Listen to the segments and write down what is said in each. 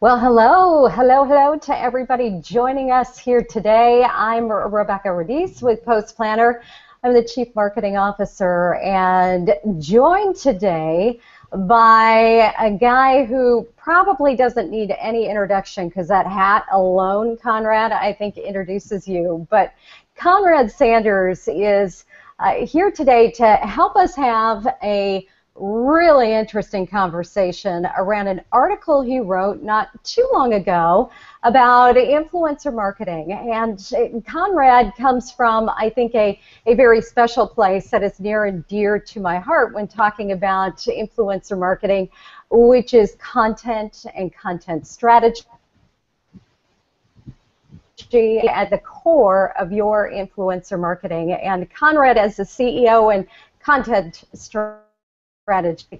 Well, hello to everybody joining us here today. I'm Rebekah Radice with Post Planner. I'm the Chief Marketing Officer and joined today by a guy who probably doesn't need any introduction because that hat alone, Konrad, I think introduces you. But Konrad Sanders is here today to help us have a really interesting conversation around an article he wrote not too long ago about influencer marketing. And Konrad comes from, I think, a very special place that is near and dear to my heart when talking about influencer marketing, which is content and content strategy at the core of your influencer marketing. And Konrad, as the CEO and content strategist,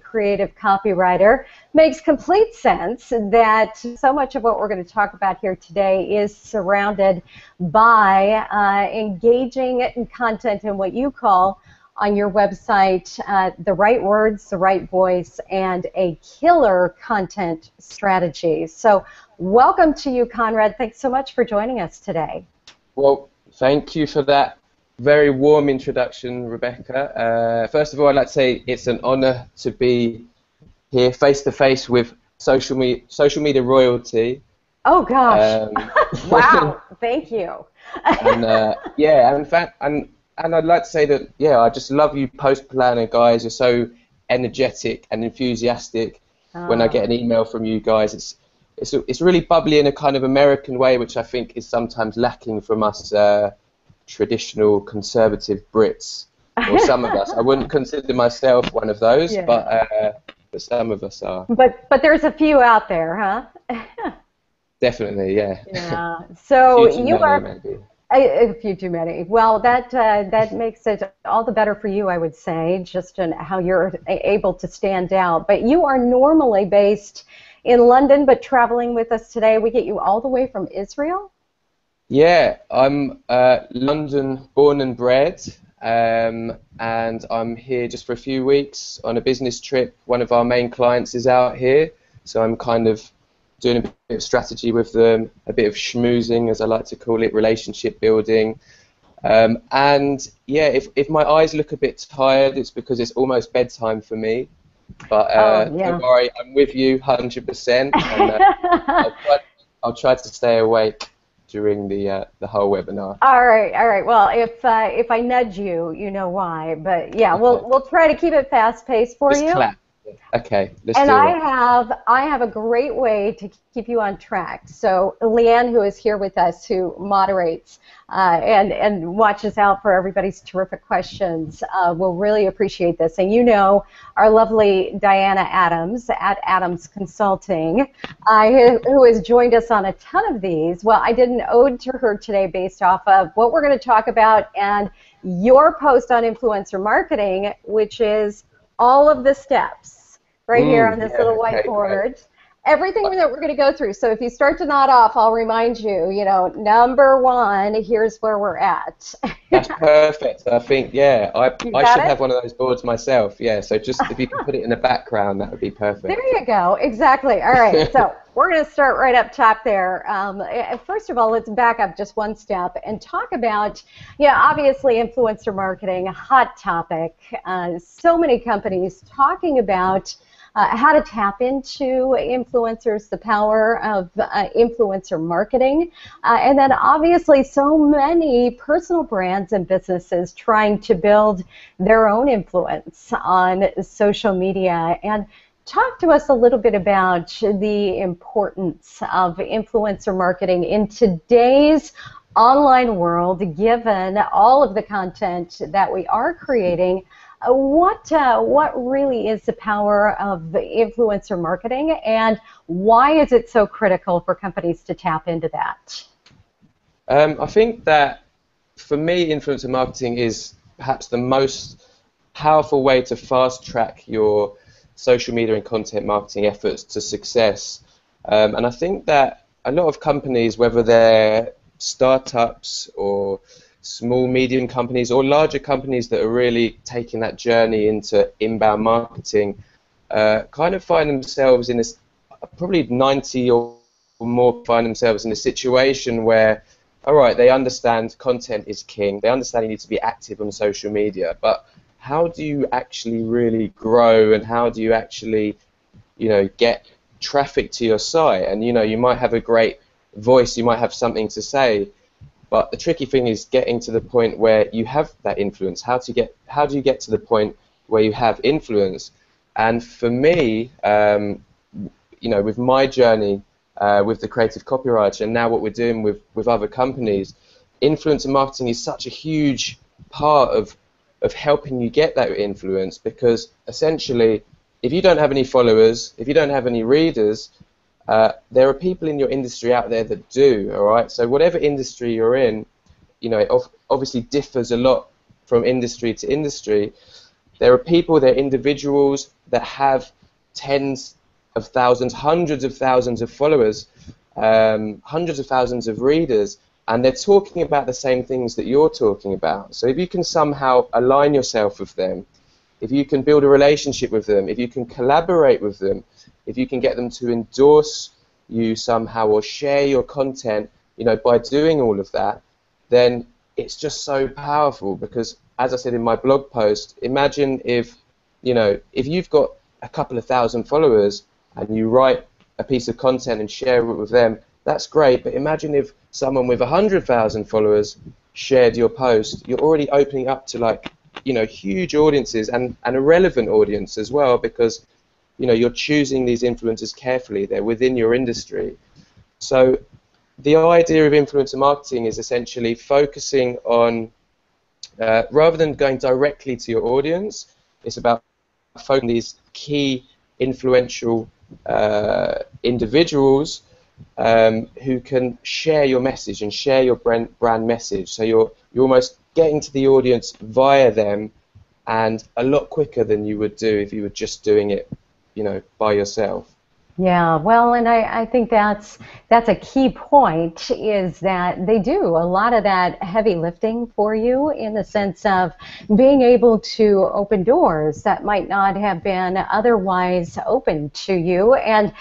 creative copywriter, makes complete sense that so much of what we're going to talk about here today is surrounded by engaging in content and what you call on your website the right words, the right voice, and a killer content strategy. So welcome to you, Konrad. Thanks so much for joining us today. Well, thank you for that very warm introduction, Rebekah. First of all, I'd like to say it's an honor to be here face-to-face with social media royalty. Oh, gosh. Wow, thank you. And yeah, in fact, and I'd like to say that, yeah, I just love you Post Planner guys. You're so energetic and enthusiastic. When I get an email from you guys, it's really bubbly in a kind of American way, which I think is sometimes lacking from us traditional conservative Brits, or some of us. I wouldn't consider myself one of those, yeah. But some of us are. But there's a few out there, huh? Definitely, yeah. Yeah. So you are maybe. A few too many. Well, that makes it all the better for you, I would say, just in how you're able to stand out. But you are normally based in London, but traveling with us today. We get you all the way from Israel. Yeah, I'm London born and bred, and I'm here just for a few weeks on a business trip. One of our main clients is out here, so I'm kind of doing a bit of strategy with them, a bit of schmoozing, as I like to call it, relationship building. And yeah, if my eyes look a bit tired, it's because it's almost bedtime for me. But don't worry, I'm with you 100%, and I'll try to stay awake during the whole webinar. All right. Well, if I nudge you, you know why. But yeah, we'll try to keep it fast-paced for you. Clap. Okay, let's do it. And I have a great way to keep you on track. So Leanne, who is here with us, who moderates and watches out for everybody's terrific questions, will really appreciate this. And you know our lovely Diana Adams at Adams Consulting, who has joined us on a ton of these. Well, I did an ode to her today based off of what we're going to talk about and your post on influencer marketing, which is all of the steps right here on this little whiteboard. Okay. Everything that we're going to go through. So if you start to nod off, I'll remind you, number one, here's where we're at. That's perfect. I think, yeah, I should have one of those boards myself. Yeah, so just if you can put it in the background, that would be perfect. There you go. Exactly. All right, so we're going to start right up top there. First of all, let's back up just one step and talk about, obviously influencer marketing, a hot topic. So many companies talking about how to tap into influencers, the power of influencer marketing, and then obviously so many personal brands and businesses trying to build their own influence on social media. And talk to us a little bit about the importance of influencer marketing in today's online world, given all of the content that we are creating. What really is the power of influencer marketing, and why is it so critical for companies to tap into that? I think that for me, influencer marketing is perhaps the most powerful way to fast track your social media and content marketing efforts to success. And I think that a lot of companies, whether they're startups or small, medium companies or larger companies that are really taking that journey into inbound marketing, kind of find themselves in this probably 90 or more find themselves in a situation where, all right, they understand content is king, they understand you need to be active on social media, but how do you actually really grow, and how do you actually, get traffic to your site? And you might have a great voice, you might have something to say, but the tricky thing is getting to the point where you have that influence. How do you get to the point where you have influence? And for me, with my journey with the creative copywriter, and now what we're doing with other companies, influencer marketing is such a huge part of helping you get that influence, because essentially, if you don't have any followers, if you don't have any readers, there are people in your industry out there that do, all right? So whatever industry you're in, it obviously differs a lot from industry to industry. There are people, there are individuals that have tens of thousands, hundreds of thousands of followers, hundreds of thousands of readers, and they're talking about the same things that you're talking about. So if you can somehow align yourself with them, if you can build a relationship with them, if you can collaborate with them, if you can get them to endorse you somehow or share your content, by doing all of that, then it's just so powerful. Because, as I said in my blog post, imagine if you've got a couple of thousand followers and you write a piece of content and share it with them, that's great. But imagine if someone with 100,000 followers shared your post. You're already opening up to huge audiences, and a relevant audience as well, because you're choosing these influencers carefully. They're within your industry. So the idea of influencer marketing is essentially focusing on, rather than going directly to your audience, it's about focusing on these key influential individuals who can share your message and share your brand message. So you're almost getting to the audience via them, and a lot quicker than you would do if you were just doing it by yourself. Yeah, well, and I think that's a key point, is that they do a lot of that heavy lifting for you, in the sense of being able to open doors that might not have been otherwise open to you, and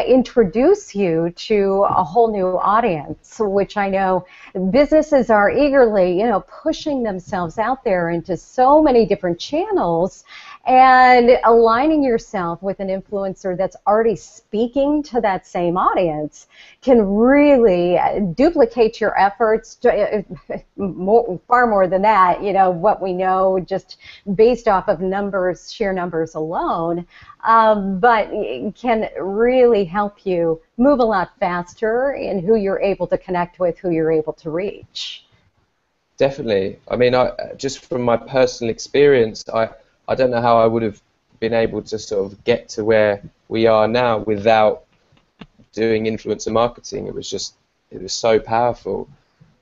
introduce you to a whole new audience, which I know businesses are eagerly, pushing themselves out there into so many different channels, and aligning yourself with an influencer that's already speaking to that same audience can really duplicate your efforts, far more than that, what we know just based off of numbers, sheer numbers alone, but it can really help you move a lot faster in who you're able to connect with, who you're able to reach. Definitely. I mean, just from my personal experience, I don't know how I would have been able to sort of get to where we are now without doing influencer marketing. It was so powerful.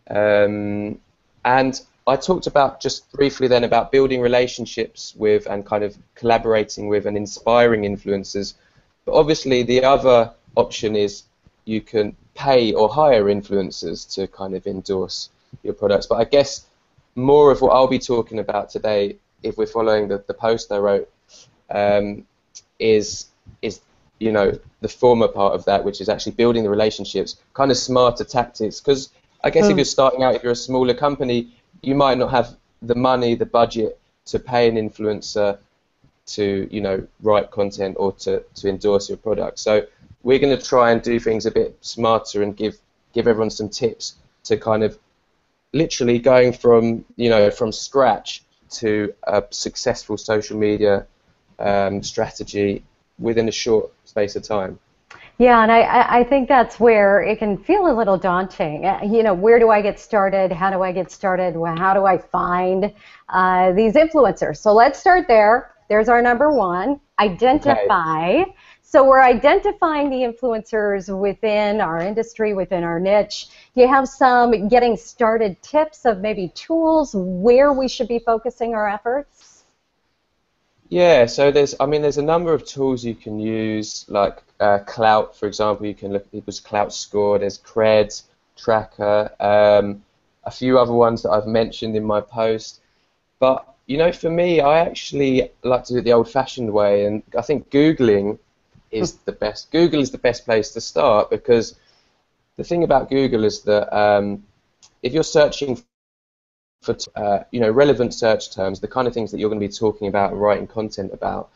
And I talked about, just briefly then, about building relationships with and kind of collaborating with and inspiring influencers. But obviously the other option is you can pay or hire influencers to kind of endorse your products. But I guess more of what I'll be talking about today, if we're following the post I wrote, is the former part of that, which is actually building the relationships, kind of smarter tactics. Because I guess if you're starting out, if you're a smaller company, you might not have the money, the budget to pay an influencer to write content or to endorse your product. So we're going to try and do things a bit smarter and give everyone some tips to kind of literally going from from scratch to a successful social media strategy within a short space of time. Yeah, and I think that's where it can feel a little daunting. Where do I get started? How do I get started? How do I find these influencers? So let's start there. There's our number one, identify. Okay. So we're identifying the influencers within our industry, within our niche. Do you have some getting started tips of maybe tools where we should be focusing our efforts? Yeah, so there's a number of tools you can use, like Clout, for example. You can look at people's Clout score. There's Cred, Tracker, a few other ones that I've mentioned in my post. But for me, I actually like to do it the old-fashioned way, and I think Googling is the best. Google is the best place to start, because the thing about Google is that if you're searching for relevant search terms, the kind of things that you're going to be talking about and writing content about,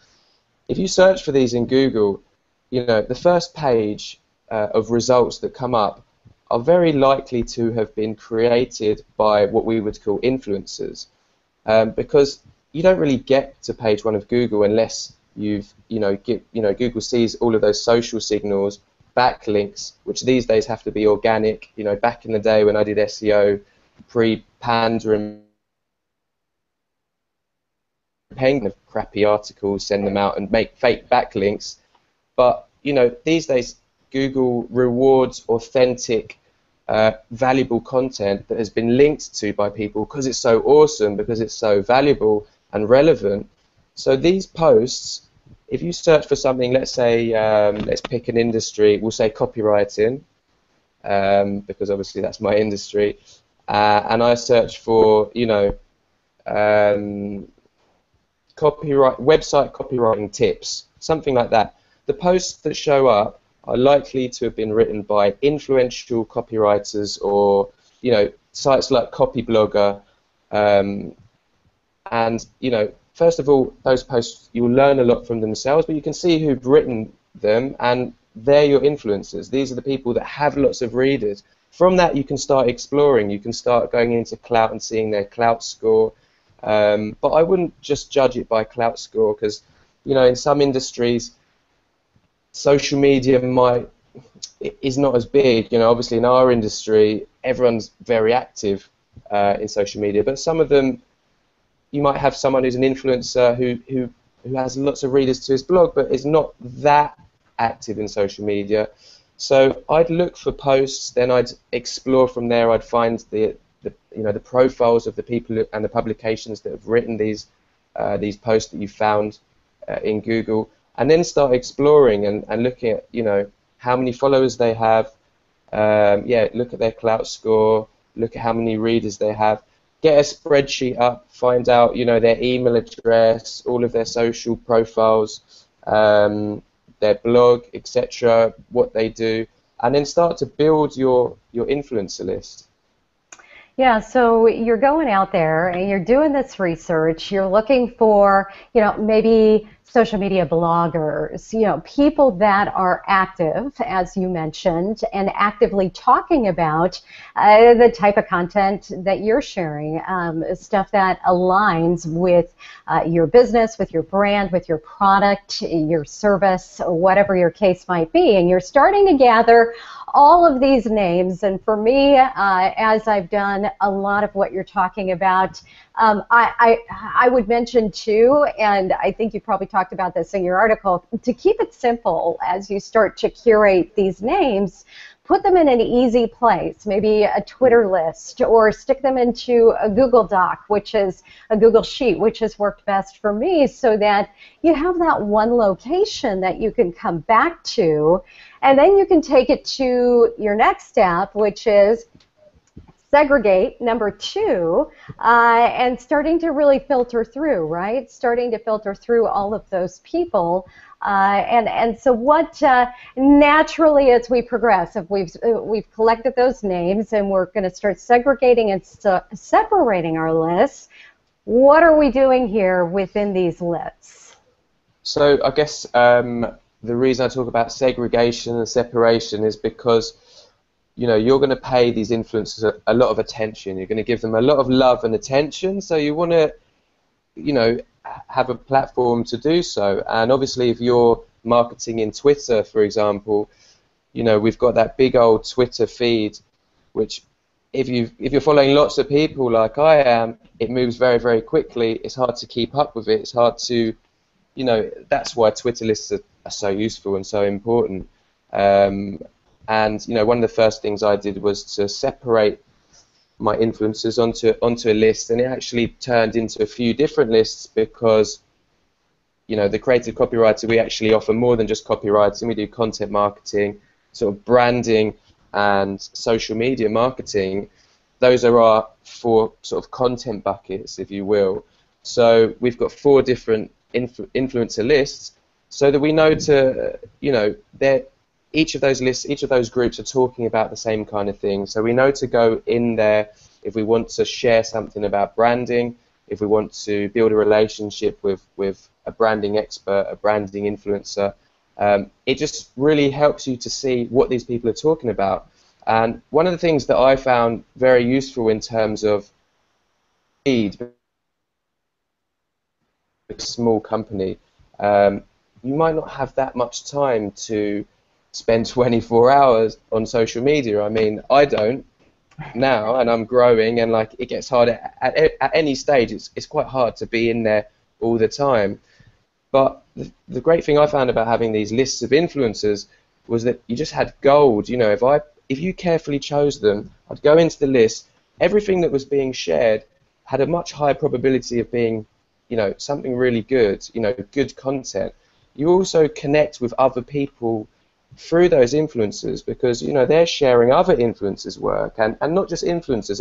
if you search for these in Google, the first page of results that come up are very likely to have been created by what we would call influencers, because you don't really get to page 1 of Google unless Google sees all of those social signals, backlinks, which these days have to be organic. Back in the day when I did SEO, pre-Panda and paying of crappy articles, send them out and make fake backlinks. But these days Google rewards authentic, valuable content that has been linked to by people because it's so awesome, because it's so valuable and relevant. So these posts, if you search for something, let's say, let's pick an industry, we'll say copywriting, because obviously that's my industry, and I search for, website copywriting tips, something like that. The posts that show up are likely to have been written by influential copywriters or, sites like Copyblogger, and, first of all, those posts, you'll learn a lot from themselves, but you can see who've written them, and they're your influencers. These are the people that have lots of readers. From that, you can start exploring. You can start going into Clout and seeing their Clout score. But I wouldn't just judge it by Clout score, because, in some industries, social media is not as big. Obviously in our industry, everyone's very active in social media, but some of them, you might have someone who's an influencer who has lots of readers to his blog, but is not that active in social media. So I'd look for posts, then I'd explore from there. I'd find the profiles of the people and the publications that have written these posts that you found in Google, and then start exploring and looking at how many followers they have. Look at their Clout score, look at how many readers they have. Get a spreadsheet up, find out their email address, all of their social profiles, their blog, etc., what they do, and then start to build your influencer list. Yeah, so you're going out there and you're doing this research. You're looking for, maybe social media bloggers, people that are active, as you mentioned, and actively talking about the type of content that you're sharing, stuff that aligns with your business, with your brand, with your product, your service, whatever your case might be. And you're starting to gather all of these names. And for me, as I've done a lot of what you're talking about, I would mention too, and I think you probably talked about this in your article, to keep it simple as you start to curate these names, put them in an easy place, maybe a Twitter list, or stick them into a Google Doc, which is a Google Sheet, which has worked best for me, so that you have that one location that you can come back to, and then you can take it to your next step, which is segregate, number 2, and starting to really filter through, right? Starting to filter through all of those people. And so what naturally as we progress, if we've collected those names and we're going to start segregating and separating our lists, what are we doing here within these lists? So I guess the reason I talk about segregation and separation is because you're going to pay these influencers a lot of attention. You're going to give them a lot of love and attention. So you want to, have a platform to do so. And obviously, if you're marketing in Twitter, for example, we've got that big old Twitter feed, which if you're following lots of people like I am, it moves very, very quickly. It's hard to keep up with it. It's hard to, that's why Twitter lists are so useful and so important. And one of the first things I did was to separate my influencers onto a list, and it actually turned into a few different lists because, the creative copywriter, we actually offer more than just copywriting. We do content marketing, sort of branding, and social media marketing. Those are our 4 sort of content buckets, if you will. So we've got 4 different influencer lists, so that we know to, each of those lists, each of those groups are talking about the same kind of thing. So we know to go in there if we want to share something about branding, if we want to build a relationship with a branding expert, a branding influencer. It just really helps you to see what these people are talking about. And one of the things that I found very useful in terms of a small company, you might not have that much time to spend 24 hours on social media. I mean, I don't now, and I'm growing, and like it gets harder at any stage. It's quite hard to be in there all the time. But the great thing I found about having these lists of influencers was that you just had gold. You know, if you carefully chose them, I'd go into the list. Everything that was being shared had a much higher probability of being, you know, something really good. You know, good content. You also connect with other people through those influencers because, you know, they're sharing other influencers' work, and not just influencers,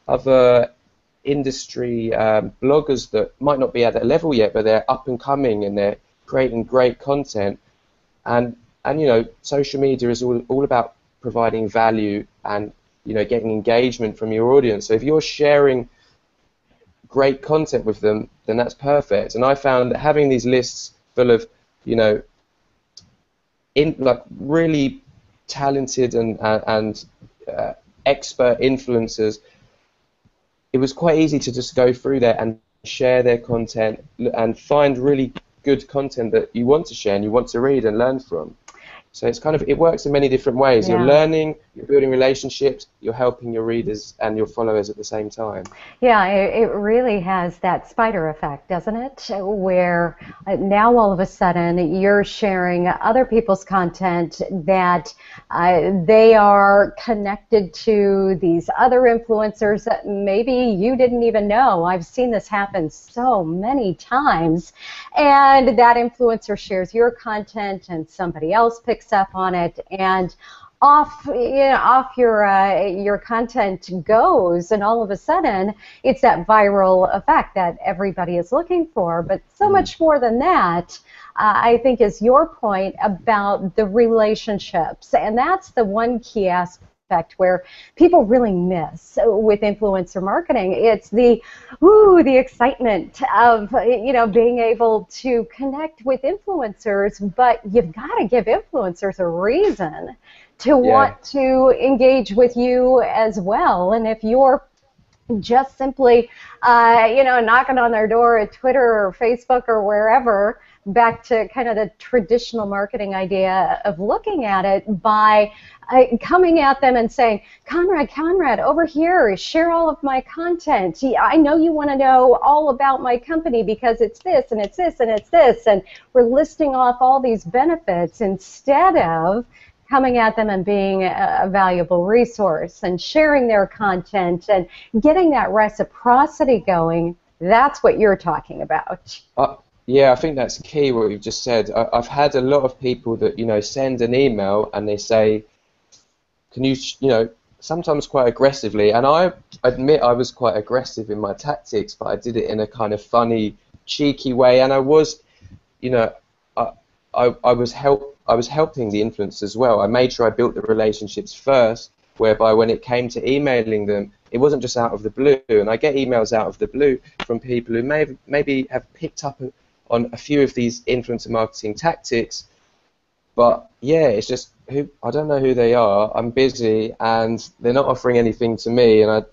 other industry bloggers that might not be at that level yet, but they're up and coming and they're creating great content. And you know, social media is all about providing value and, you know, getting engagement from your audience. So if you're sharing great content with them, then that's perfect. And I found that having these lists full of, you know, like really talented and expert influencers, it was quite easy to just go through there and share their content and find really good content that you want to share and you want to read and learn from. So it's kind of, it works in many different ways. Yeah. You're learning, you're building relationships, you're helping your readers and your followers at the same time. Yeah, it really has that spider effect, doesn't it? Where now all of a sudden you're sharing other people's content that they are connected to these other influencers that maybe you didn't even know. I've seen this happen so many times. And that influencer shares your content and somebody else picks up on it, and off your content goes, and all of a sudden it's that viral effect that everybody is looking for. But so much more than that, I think, is your point about the relationships, and that's the one key aspect where people really miss with influencer marketing. It's the excitement of, you know, being able to connect with influencers, but you've got to give influencers a reason to want to engage with you as well. And if you're just simply, you know, knocking on their door at Twitter or Facebook or wherever, back to kind of the traditional marketing idea of looking at it by coming at them and saying, Konrad, over here, share all of my content. I know you want to know all about my company because it's this and it's this and it's this, and we're listing off all these benefits instead of coming at them and being a valuable resource and sharing their content and getting that reciprocity going. That's what you're talking about. Yeah, I think that's key what you've just said. I've had a lot of people that, you know, send an email and they say, can you, you know, sometimes quite aggressively, and I admit I was quite aggressive in my tactics, but I did it in a kind of funny, cheeky way, and I was, you know, I was helping the influencers as well. I made sure I built the relationships first, whereby when it came to emailing them, it wasn't just out of the blue. And I get emails out of the blue from people who maybe have picked up on a few of these influencer marketing tactics, but yeah, it's just I don't know who they are. I'm busy, and they're not offering anything to me. And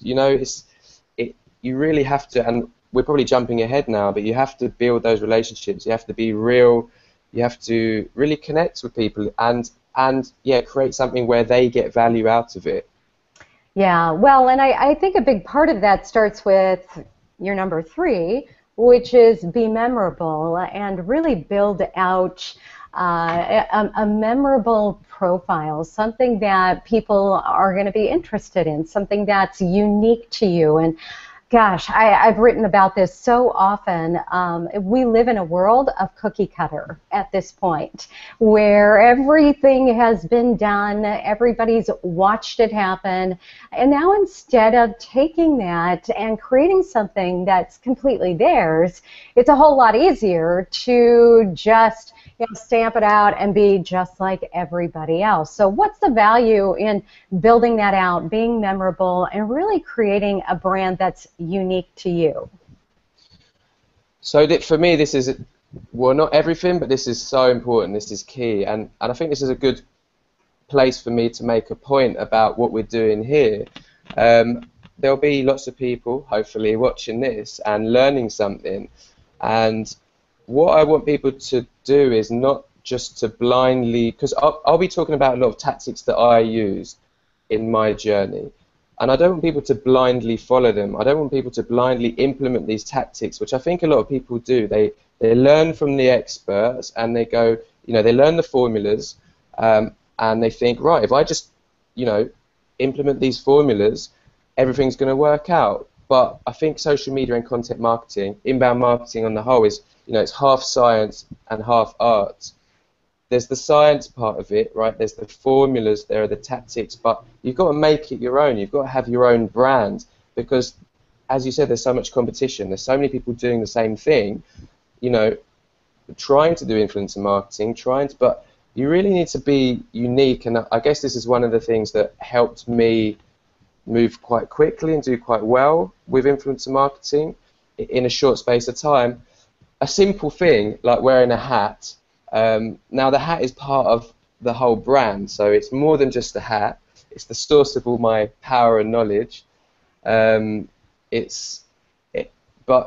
you really have to. And we're probably jumping ahead now, but you have to build those relationships. You have to be real. You have to really connect with people and create something where they get value out of it. Yeah, well, and I think a big part of that starts with your number 3, which is be memorable and really build out a memorable profile, something that people are going to be interested in, something that's unique to you. And Gosh, I've written about this so often. We live in a world of cookie cutter at this point, where everything has been done, everybody's watched it happen, and now instead of taking that and creating something that's completely theirs, it's a whole lot easier to just stamp it out and be just like everybody else. So what's the value in building that out, being memorable, and really creating a brand that's unique to you? So for me, this is, well, not everything, but this is so important. This is key. And I think this is a good place for me to make a point about what we're doing here. There'll be lots of people, hopefully, watching this and learning something. And what I want people to do is not just to blindly, because I'll be talking about a lot of tactics that I used in my journey, and I don't want people to blindly follow them. I don't want people to blindly implement these tactics, which I think a lot of people do. They learn from the experts, and they go, they learn the formulas, and they think, right, if I just, implement these formulas, everything's going to work out. But I think social media and content marketing, inbound marketing on the whole, is, it's half science and half art. There's the science part of it, right? There's the formulas, there are the tactics, but you've got to make it your own. You've got to have your own brand, because, as you said, there's so much competition. There's so many people doing the same thing, trying to do influencer marketing, but you really need to be unique. And I guess this is one of the things that helped me move quite quickly and do quite well with influencer marketing in a short space of time. A simple thing like wearing a hat. Now the hat is part of the whole brand, so it's more than just a hat. It's the source of all my power and knowledge. But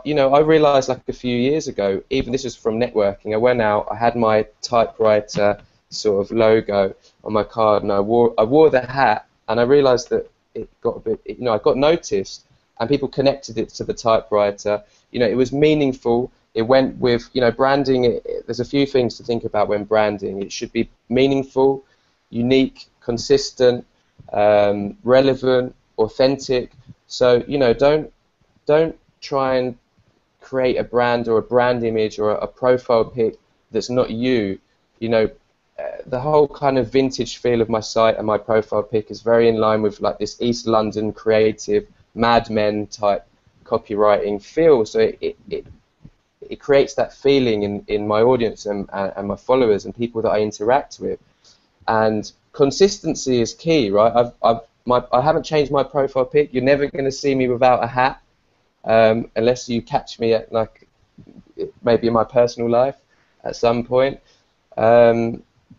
I realised like a few years ago, even this was from networking. I went out, I had my typewriter sort of logo on my card, and I wore the hat, and I realised that it got a bit, I got noticed, and people connected it to the typewriter. It was meaningful. It went with, branding. There's a few things to think about when branding. It should be meaningful, unique, consistent, relevant, authentic. So, don't try and create a brand or a brand image or a profile pic that's not you. The whole kind of vintage feel of my site and my profile pic is very in line with like this East London creative Mad Men type copywriting feel. So it creates that feeling in my audience and my followers and people that I interact with. And consistency is key, right? I haven't changed my profile pic. You're never going to see me without a hat, unless you catch me at like maybe in my personal life at some point.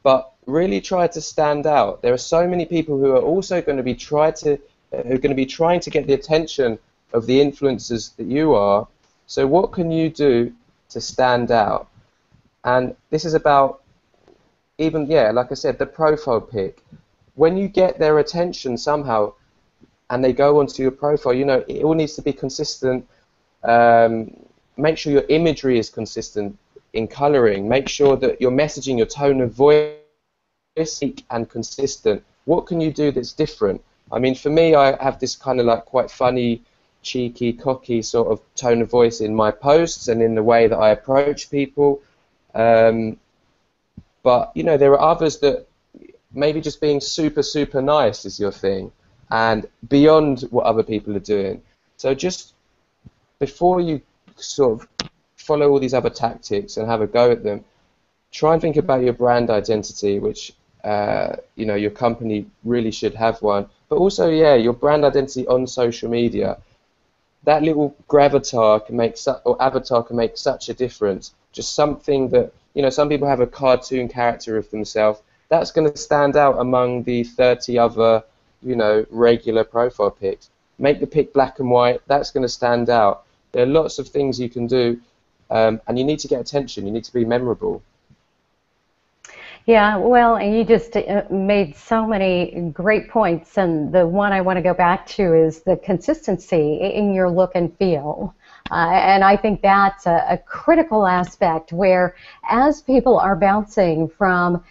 But really try to stand out. There are so many people who are also going to be trying to get the attention of the influencers that you are. So what can you do to stand out? And this is about even, like I said, the profile pic. When you get their attention somehow and they go onto your profile, it all needs to be consistent. Make sure your imagery is consistent in coloring. Make sure that your messaging, your tone of voice is and consistent. What can you do that's different? I mean, for me, I have this kind of like quite funny, cheeky, cocky sort of tone of voice in my posts and in the way that I approach people. But, there are others that maybe just being super, super nice is your thing and beyond what other people are doing. So just before you sort of follow all these other tactics and have a go at them, try and think about your brand identity, which, your company really should have one. But also, your brand identity on social media. That little avatar can make such a difference. Just something that, some people have a cartoon character of themselves. That's going to stand out among the 30 other, regular profile pics. Make the pic black and white. That's going to stand out. There are lots of things you can do, and you need to get attention. You need to be memorable. Yeah, well, and you just made so many great points, and the one I want to go back to is the consistency in your look and feel. And I think that's a critical aspect where as people are bouncing from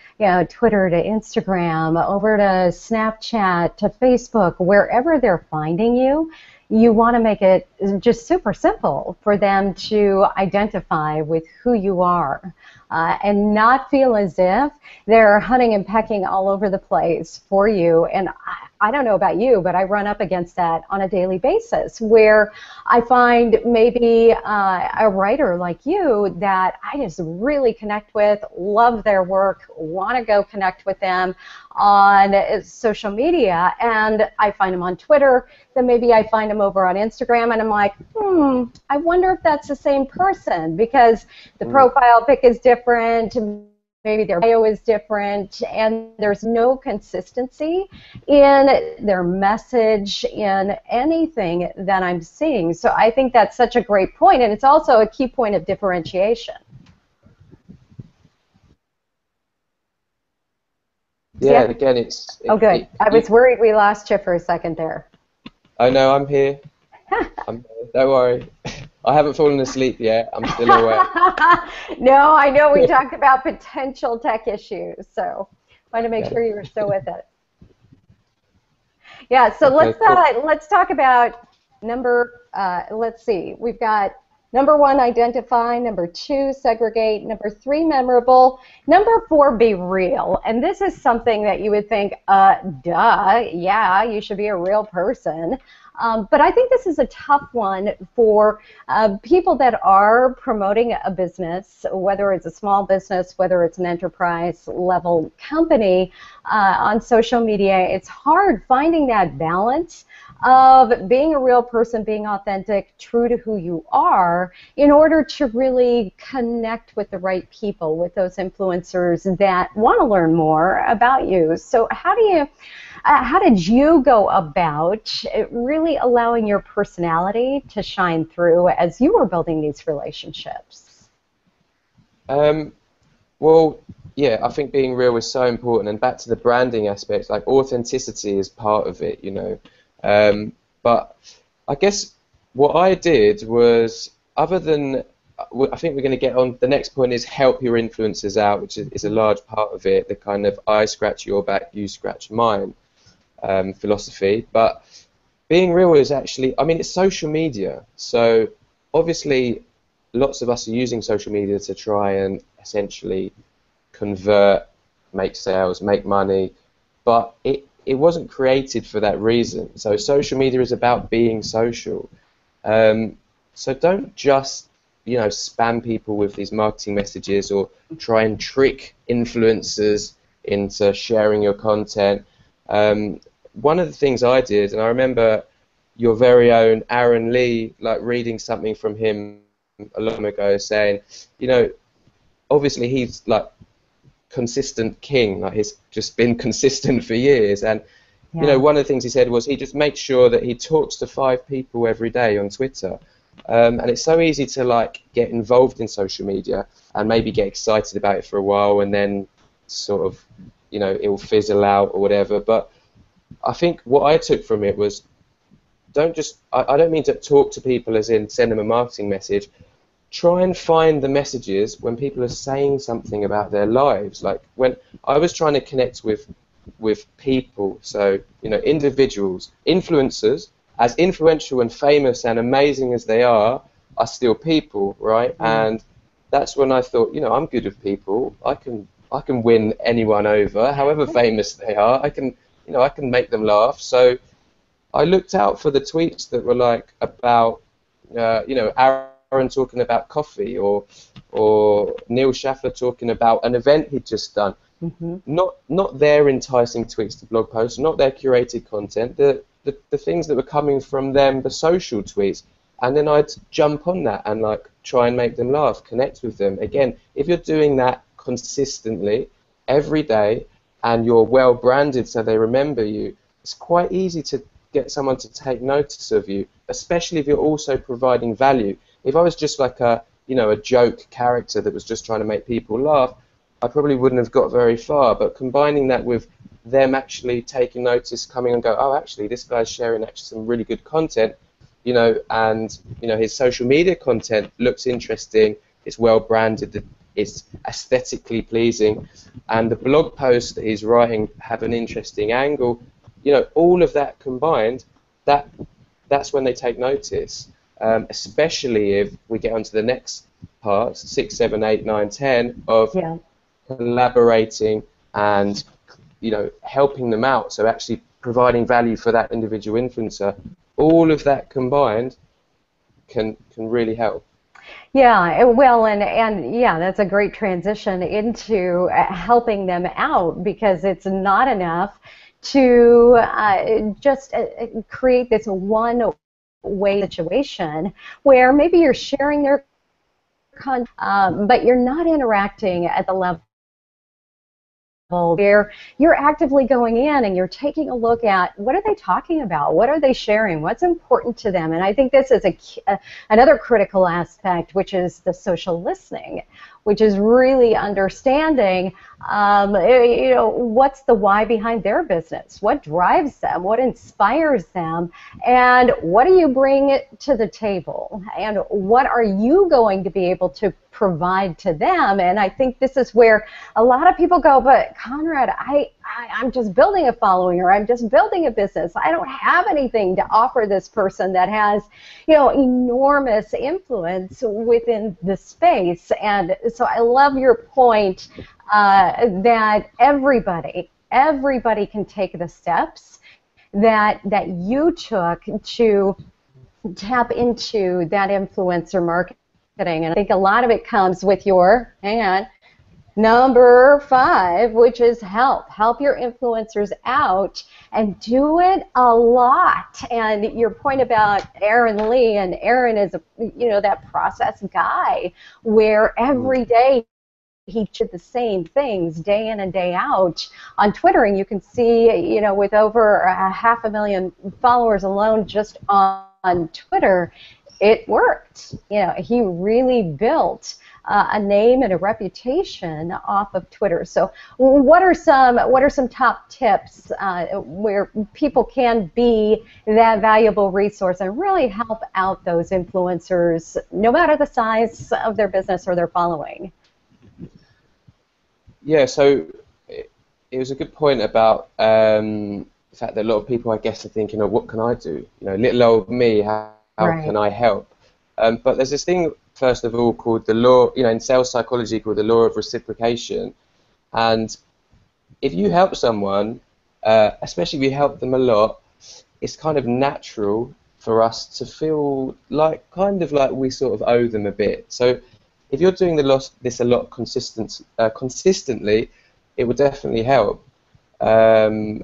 Twitter to Instagram, over to Snapchat, to Facebook, wherever they're finding you, you want to make it just super simple for them to identify with who you are. And not feel as if they're hunting and pecking all over the place for you. And I don't know about you, but I run up against that on a daily basis, where I find maybe a writer like you that I just really connect with, love their work, want to go connect with them on social media, and I find them on Twitter, then maybe I find them over on Instagram, and I'm like, I wonder if that's the same person, because the profile pic is different, maybe their bio is different, and there's no consistency in their message, in anything that I'm seeing. So I think that's such a great point, and it's also a key point of differentiation. Yeah, again, oh, good. I was worried we lost you for a second there. Oh, no, I'm here. I'm here. Don't worry. I haven't fallen asleep yet. I'm still awake. No, I know we talked about potential tech issues, so I wanted to make sure you were still with it. Yeah, so let's talk about let's see. We've got number 1, identify. Number 2, segregate. Number 3, memorable. Number 4, be real. And this is something that you would think, duh, yeah, you should be a real person. But I think this is a tough one for people that are promoting a business, whether it's a small business, whether it's an enterprise level company on social media. It's hard finding that balance of being a real person, being authentic, true to who you are, in order to really connect with the right people, with those influencers that want to learn more about you. So how did you go about really allowing your personality to shine through as you were building these relationships? Well, yeah, I think being real is so important, and back to the branding aspect, like authenticity is part of it, you know. But I guess what I did was, other than, I think we're going to get on, the next point is help your influencers out, which is a large part of it, the kind of I scratch your back, you scratch mine philosophy. But being real is actually, I mean, it's social media, so obviously lots of us are using social media to try and essentially convert, make sales, make money, but it wasn't created for that reason. So social media is about being social. So don't just, you know, spam people with these marketing messages or try and trick influencers into sharing your content. One of the things I did, and I remember your very own Aaron Lee, like reading something from him a long time ago, saying, you know, obviously he's like consistent king, like he's just been consistent for years, and you know, one of the things he said was he just makes sure that he talks to 5 people every day on Twitter, and it's so easy to like get involved in social media and maybe get excited about it for a while and then sort of, you know, it will fizzle out or whatever. But I think what I took from it was, don't just, I don't mean to talk to people as in send them a marketing message. Try and find the messages when people are saying something about their lives. Like when I was trying to connect with people, so, you know, individuals, influencers, as influential and famous and amazing as they are still people, right? And that's when I thought, you know, I'm good with people. I can win anyone over, however famous they are. I can, you know, I can make them laugh. So I looked out for the tweets that were like about, you know, Aaron talking about coffee, or Neil Schaffer talking about an event he'd just done. Not their enticing tweets to blog posts, not their curated content, the things that were coming from them, the social tweets. And then I'd jump on that and like try and make them laugh, connect with them. Again, if you're doing that consistently every day and you're well branded so they remember you, it's quite easy to get someone to take notice of you, especially if you're also providing value. If I was just like a, you know, a joke character that was just trying to make people laugh, I probably wouldn't have got very far. But combining that with them actually taking notice, coming and go, oh, actually, this guy's sharing actually some really good content, you know, and, you know, his social media content looks interesting, it's well branded, it's aesthetically pleasing, and the blog posts that he's writing have an interesting angle, you know, all of that combined, that that's when they take notice, especially if we get onto the next part, 6, 7, 8, 9, 10, of collaborating and, you know, helping them out, so actually providing value for that individual influencer. All of that combined can really help. Yeah, well, and yeah, that's a great transition into helping them out, because it's not enough to just create this one-way situation where maybe you're sharing their content, but you're not interacting at the level where you're actively going in and you're taking a look at what are they talking about, what are they sharing, what's important to them. And I think this is another critical aspect, which is the social listening, which is really understanding, you know, what's the why behind their business, what drives them, what inspires them, and what do you bring to the table, and what are you going to be able to provide to them. And I think this is where a lot of people go, but Konrad, I'm just building a following, or I'm just building a business. I don't have anything to offer this person that has, you know, enormous influence within the space. And so I love your point that everybody can take the steps that you took to tap into that influencer marketing. And I think a lot of it comes with your, hang on, number 5, which is help your influencers out, and do it a lot. And your point about Aaron Lee, and Aaron is, you know, that process guy where every day he did the same things day in and day out on Twitter. And you can see, you know, with over 500,000 followers alone just on Twitter, it worked. You know, he really built a name and a reputation off of Twitter. So what are some top tips where people can be that valuable resource and really help out those influencers, no matter the size of their business or their following? Yeah, so it was a good point about the fact that a lot of people, I guess, are thinking, oh, what can I do? You know, little old me, how can I help? But there's this thing, first of all, called the law, you know, in sales psychology, called the law of reciprocation. And if you help someone, especially if you help them a lot, it's kind of natural for us to feel like, kind of like we sort of owe them a bit. So if you're doing this a lot consistently, it will definitely help. And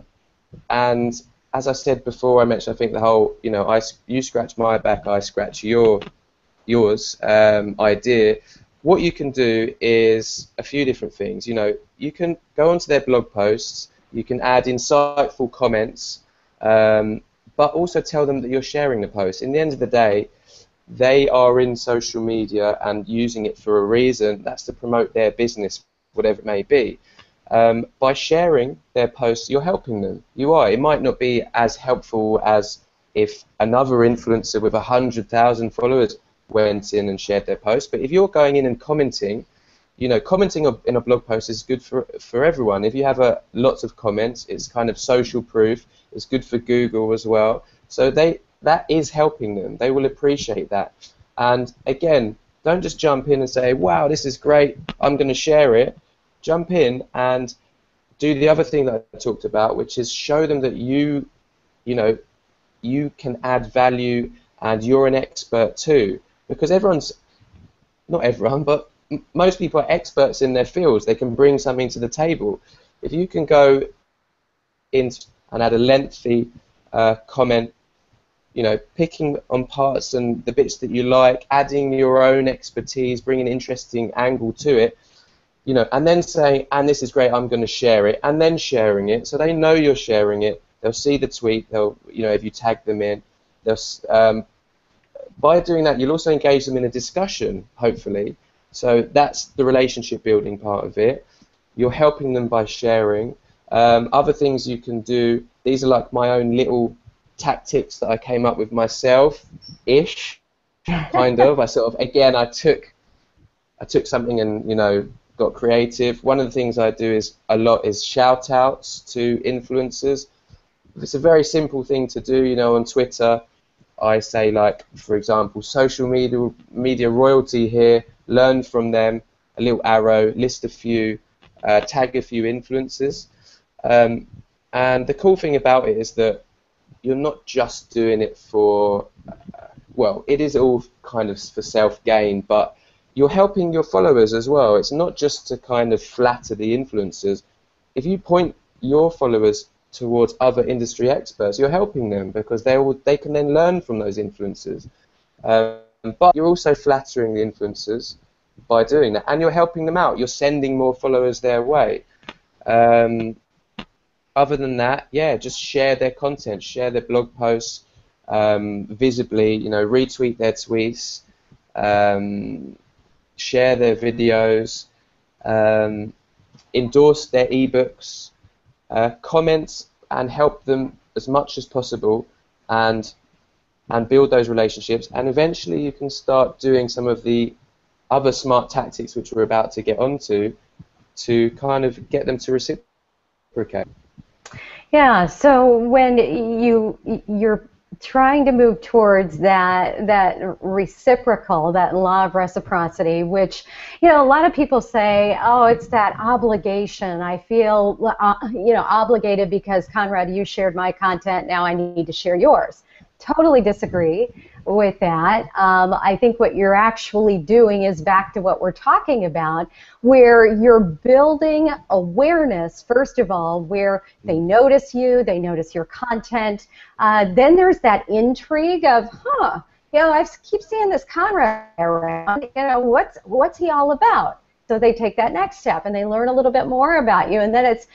as I said before, I mentioned, I think the whole, you know, you scratch my back, I scratch yours idea. What you can do is a few different things. You know, you can go onto their blog posts, you can add insightful comments, but also tell them that you're sharing the post. In the end of the day, they are in social media and using it for a reason. That's to promote their business, whatever it may be. By sharing their posts, you're helping them. You are. It might not be as helpful as if another influencer with 100,000 followers went in and shared their post. But if you're going in and commenting, you know, commenting in a blog post is good for everyone. If you have lots of comments, it's kind of social proof. It's good for Google as well. So that is helping them. They will appreciate that. And again, don't just jump in and say, wow, this is great, I'm going to share it. Jump in and do the other thing that I talked about, which is show them that you know, you can add value and you're an expert too. Because not everyone, but most people are experts in their fields. They can bring something to the table. If you can go in and add a lengthy comment, you know, picking on parts and the bits that you like, adding your own expertise, bringing an interesting angle to it, you know, and then saying, and this is great, I'm going to share it, and then sharing it, so they know you're sharing it. They'll see the tweet. They'll, you know, if you tag them in, they'll. By doing that, you'll also engage them in a discussion, hopefully. So that's the relationship building part of it. You're helping them by sharing. Other things you can do. These are like my own little tactics that I came up with myself-ish, kind of. I sort of, again, I took something and, you know, got creative. One of the things I do is shout outs to influencers. It's a very simple thing to do, you know, on Twitter. I say, like, for example, social media royalty here, learn from them, a little arrow, list a few, tag a few influencers. And the cool thing about it is that you're not just doing it for, well, it is all kind of for self-gain, but you're helping your followers as well. It's not just to kind of flatter the influencers. If you point your followers towards other industry experts, you're helping them because they can then learn from those influencers. But you're also flattering the influencers by doing that, and you're helping them out. You're sending more followers their way. Other than that, yeah, just share their content, share their blog posts visibly. Retweet their tweets, share their videos, endorse their ebooks, comment and help them as much as possible, and build those relationships. And eventually, you can start doing some of the other smart tactics, which we're about to get onto, to kind of get them to reciprocate. Yeah, so when you're trying to move towards that reciprocal, that law of reciprocity, which, a lot of people say, oh, it's that obligation. I feel, obligated because, Konrad, you shared my content, now I need to share yours. Totally disagree with that. I think what you're actually doing is back to what we're talking about, where you're building awareness, first of all, where they notice you, they notice your content. Then there's that intrigue of, I keep seeing this Konrad around, what's he all about? So they take that next step and they learn a little bit more about you, and then it's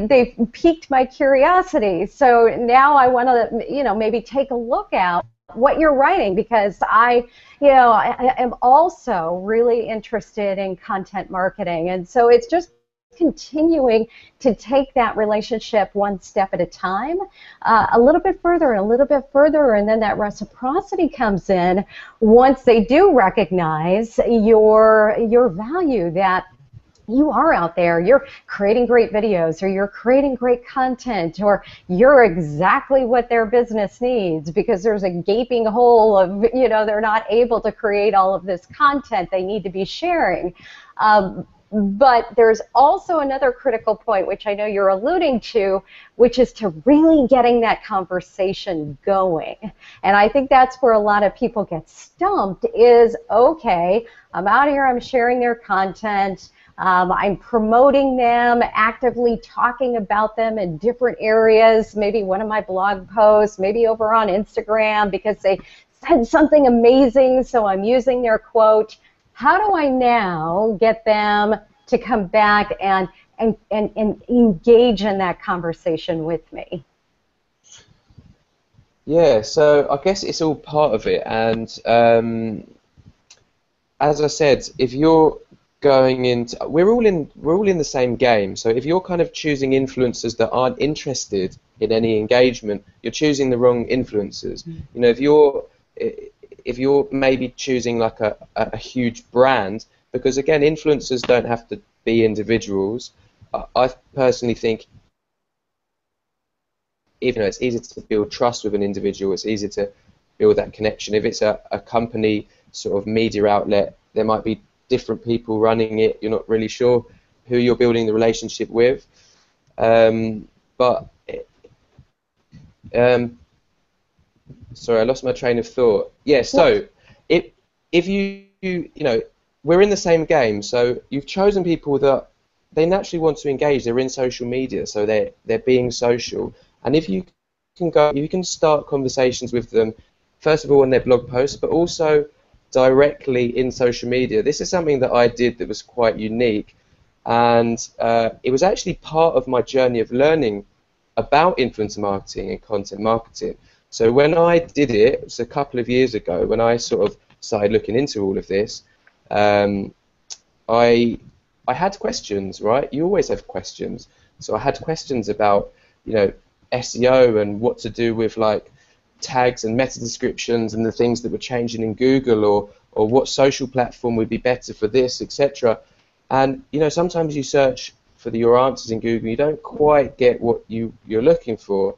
they've piqued my curiosity. So now I want to maybe take a look at what you're writing, because I am also really interested in content marketing, and so it's just continuing to take that relationship one step at a time, a little bit further and a little bit further, and then that reciprocity comes in once they do recognize your value, that you are out there, you're creating great videos, or you're creating great content, or you're exactly what their business needs, because there's a gaping hole of, they're not able to create all of this content they need to be sharing. But there's also another critical point, which I know you're alluding to, which is to really getting that conversation going. And I think that's where a lot of people get stumped is, okay, I'm out here, I'm sharing their content, I'm promoting them, actively talking about them in different areas, maybe one of my blog posts, maybe over on Instagram because they said something amazing, so I'm using their quote. How do I now get them to come back and engage in that conversation with me? Yeah, so I guess it's all part of it, and as I said, if you're going into, we're all in the same game. So if you're kind of choosing influencers that aren't interested in any engagement, you're choosing the wrong influencers. If you're maybe choosing like a huge brand, because again, influencers don't have to be individuals. I personally think, even though it's easier to build trust with an individual, it's easier to build that connection. If it's a company sort of media outlet, there might be different people running it. You're not really sure who you're building the relationship with. Sorry, I lost my train of thought. Yeah, so if you we're in the same game. So you've chosen people that they naturally want to engage. They're in social media, so they're being social. And if you can start conversations with them, first of all on their blog posts, but also directly in social media. This is something that I did that was quite unique, and it was actually part of my journey of learning about influencer marketing and content marketing. So when I did it, it was a couple of years ago, when I sort of started looking into all of this, I had questions, right? You always have questions. So I had questions about, SEO and what to do with like tags and meta descriptions and the things that were changing in Google, or what social platform would be better for this, etc. And sometimes you search for your answers in Google, you don't quite get what you're looking for.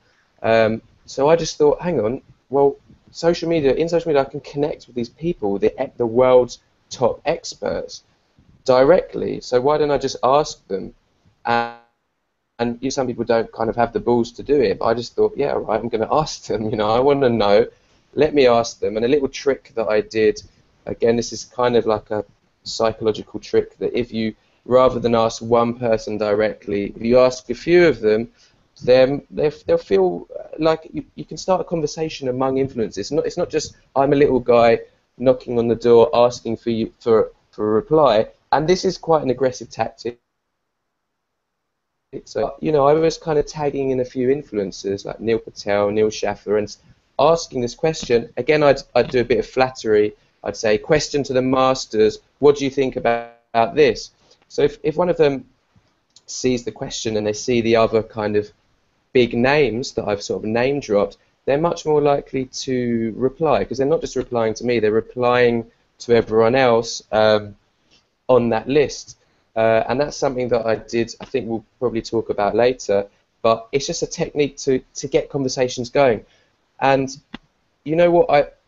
So I just thought, hang on, well, in social media, I can connect with these people, the world's top experts, directly. So why don't I just ask them? And some people don't kind of have the balls to do it, but I just thought, yeah, all right, I'm going to ask them. I want to know. Let me ask them. And a little trick that I did, again, this is kind of like a psychological trick, that if you, rather than ask one person directly, if you ask a few of them, then they'll feel like you can start a conversation among influencers. It's not just I'm a little guy knocking on the door asking for a reply. And this is quite an aggressive tactic. So, I was kind of tagging in a few influencers like Neil Patel, Neil Schaffer, and asking this question. Again, I'd do a bit of flattery. I'd say, question to the masters, what do you think about this? So if one of them sees the question and they see the other kind of big names that I've sort of name dropped, they're much more likely to reply, because they're not just replying to me, they're replying to everyone else on that list. And that's something that I did, I think we'll probably talk about later, but it's just a technique to get conversations going. And you know what,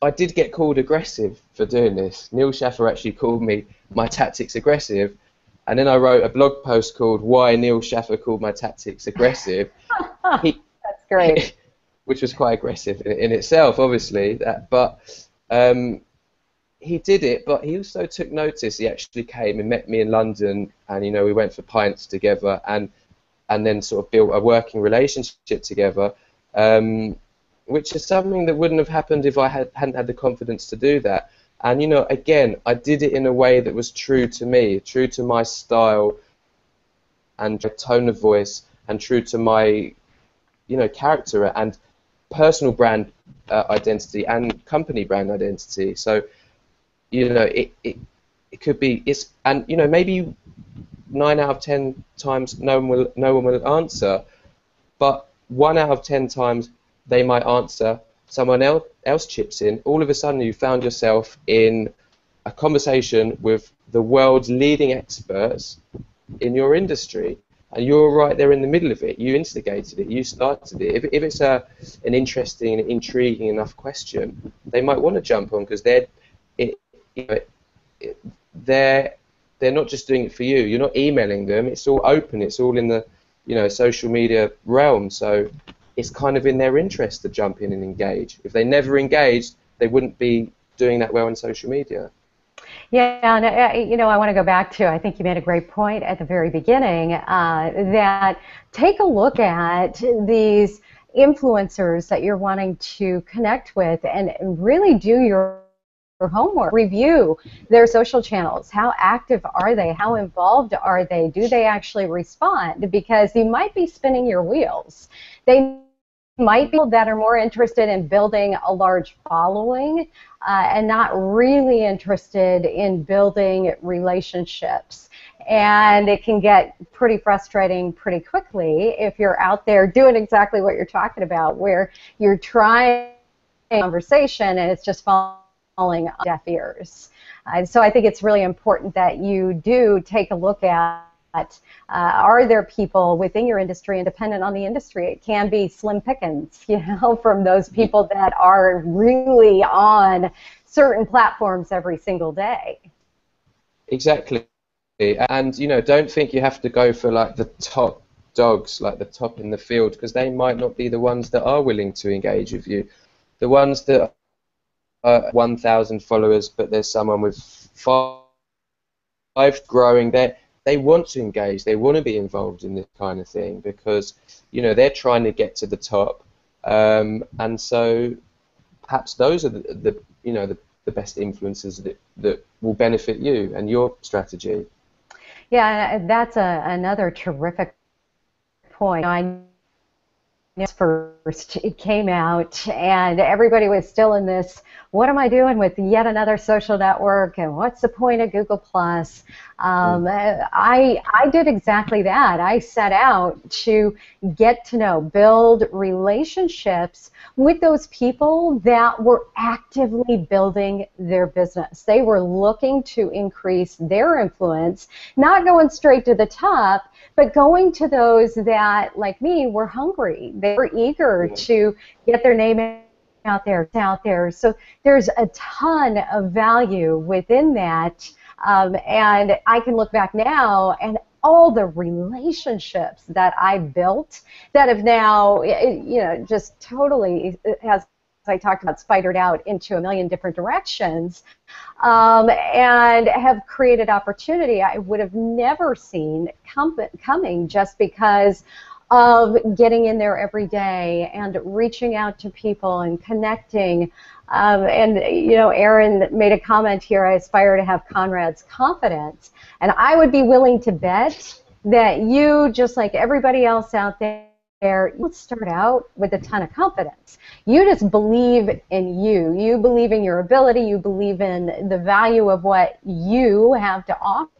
I did get called aggressive for doing this. Neil Schaffer actually called me my tactics aggressive, and then I wrote a blog post called Why Neil Schaffer Called My Tactics Aggressive. That's great. Which was quite aggressive in itself, obviously, but he did it, but he also took notice. He actually came and met me in London, and we went for pints together, and then sort of built a working relationship together, which is something that wouldn't have happened if I hadn't had the confidence to do that. And again, I did it in a way that was true to me, true to my style and tone of voice, and true to my character and personal brand identity and company brand identity. So it could be, and maybe 9 out of 10 times no one will answer, but 1 out of 10 times they might answer. Someone else chips in. All of a sudden, you found yourself in a conversation with the world's leading experts in your industry, and you're right there in the middle of it. You instigated it. You started it. If it's an interesting and intriguing enough question, they might want to jump on, because they're not just doing it for you. You're not emailing them. It's all open. It's all in the social media realm. So it's kind of in their interest to jump in and engage. If they never engaged, they wouldn't be doing that well on social media. Yeah, and I want to go back to, I think you made a great point at the very beginning, that take a look at these influencers that you're wanting to connect with, and really do your homework. Review their social channels. How active are they? How involved are they? Do they actually respond? Because you might be spinning your wheels. They might be that are more interested in building a large following and not really interested in building relationships. And it can get pretty frustrating pretty quickly if you're out there doing exactly what you're talking about, where you're trying a conversation and it's just falling on deaf ears. So I think it's really important that you do take a look at are there people within your industry, and dependent on the industry, it can be slim pickings, from those people that are really on certain platforms every single day. Exactly. And don't think you have to go for like the top dogs, like the top in the field, because they might not be the ones that are willing to engage with you. The ones that are 1,000 followers, but there's someone with 5 growing, they want to engage, they want to be involved in this kind of thing, because they're trying to get to the top, and so perhaps those are the best influences that will benefit you and your strategy. Yeah, that's another terrific point. I first it came out and everybody was still in this, what am I doing with yet another social network, and what's the point of Google Plus? I did exactly that. I set out to get to know, build relationships with those people that were actively building their business. They were looking to increase their influence, not going straight to the top, but going to those that, like me, were hungry. They were eager to get their name out there. So there's a ton of value within that. And I can look back now and all the relationships that I built that have now, just totally, as I talked about, spidered out into a million different directions, and have created opportunity I would have never seen coming just because of getting in there every day and reaching out to people and connecting. And Aaron made a comment here, I aspire to have Konrad's confidence. And I would be willing to bet that you, just like everybody else out there, you don't start out with a ton of confidence. You just believe in you. You believe in your ability. You believe in the value of what you have to offer.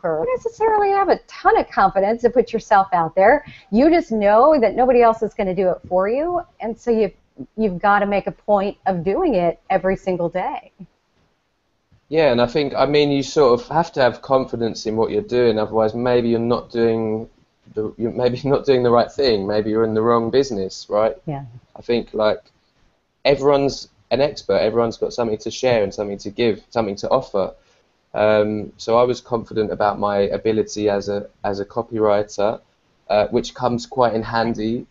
You don't necessarily have a ton of confidence to put yourself out there. You just know that nobody else is going to do it for you, and so you've got to make a point of doing it every single day. Yeah, and I think, you sort of have to have confidence in what you're doing, otherwise maybe you're not doing the right thing. Maybe you're in the wrong business, right? Yeah. I think everyone's an expert. Everyone's got something to share and something to give, something to offer. So I was confident about my ability as a copywriter, which comes quite in handy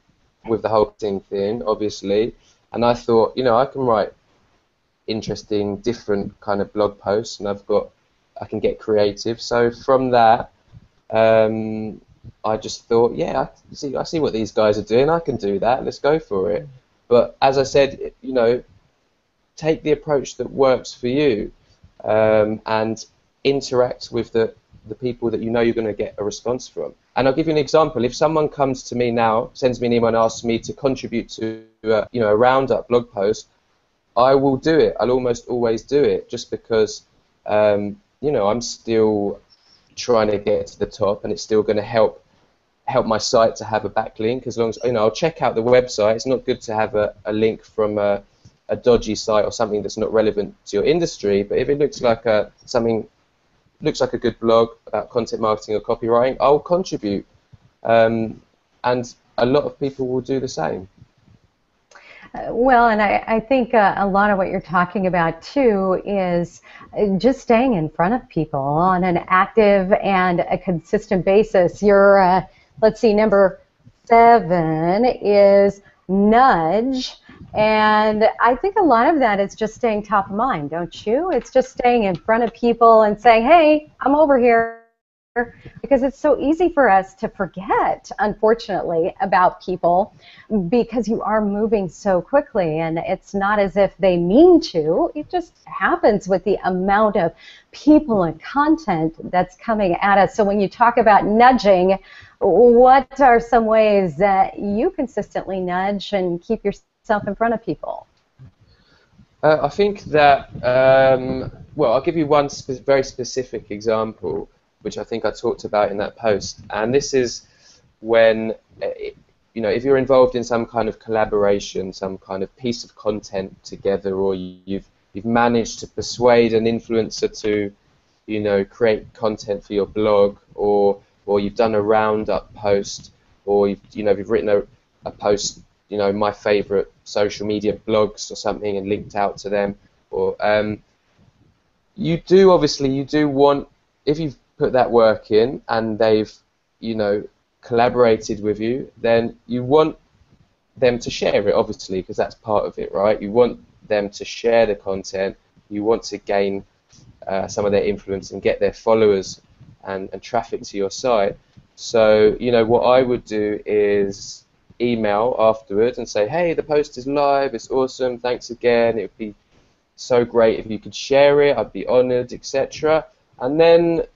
with the whole thing, obviously. And I thought, I can write interesting, different kind of blog posts, and I can get creative. So from that, I just thought, yeah, I see what these guys are doing. I can do that. Let's go for it. But as I said, take the approach that works for you, and interact with the people that you're going to get a response from. And I'll give you an example. If someone comes to me now, sends me an email and asks me to contribute to a roundup blog post, I will do it. I'll almost always do it, just because I'm still trying to get to the top, and it's still going to help my site to have a backlink. As long as I'll check out the website. It's not good to have a link from a dodgy site or something that's not relevant to your industry. But if it looks like looks like a good blog about content marketing or copywriting, I'll contribute, and a lot of people will do the same. Well, and I think a lot of what you're talking about too is just staying in front of people on an active and a consistent basis. Your let's see, number 7 is nudge. And I think a lot of that is just staying top of mind, don't you? It's just staying in front of people and saying, hey, I'm over here. Because it's so easy for us to forget, unfortunately, about people, because you are moving so quickly, and it's not as if they mean to. It just happens with the amount of people and content that's coming at us. So when you talk about nudging, what are some ways that you consistently nudge and keep yourself in front of people? I think that, I'll give you one very specific example, which I think I talked about in that post. And this is when, if you're involved in some kind of collaboration, some kind of piece of content together, or you've managed to persuade an influencer to, create content for your blog, or you've done a roundup post, or you've written a post, my favorite social media blogs or something, and linked out to them, or you do want, if you've put that work in and they've collaborated with you, then you want them to share it, obviously, because that's part of it, right? You want them to share the content. You want to gain some of their influence and get their followers and traffic to your site. So what I would do is email afterwards and say, hey, the post is live, it's awesome, thanks again, it would be so great if you could share it, I'd be honored, etc. And then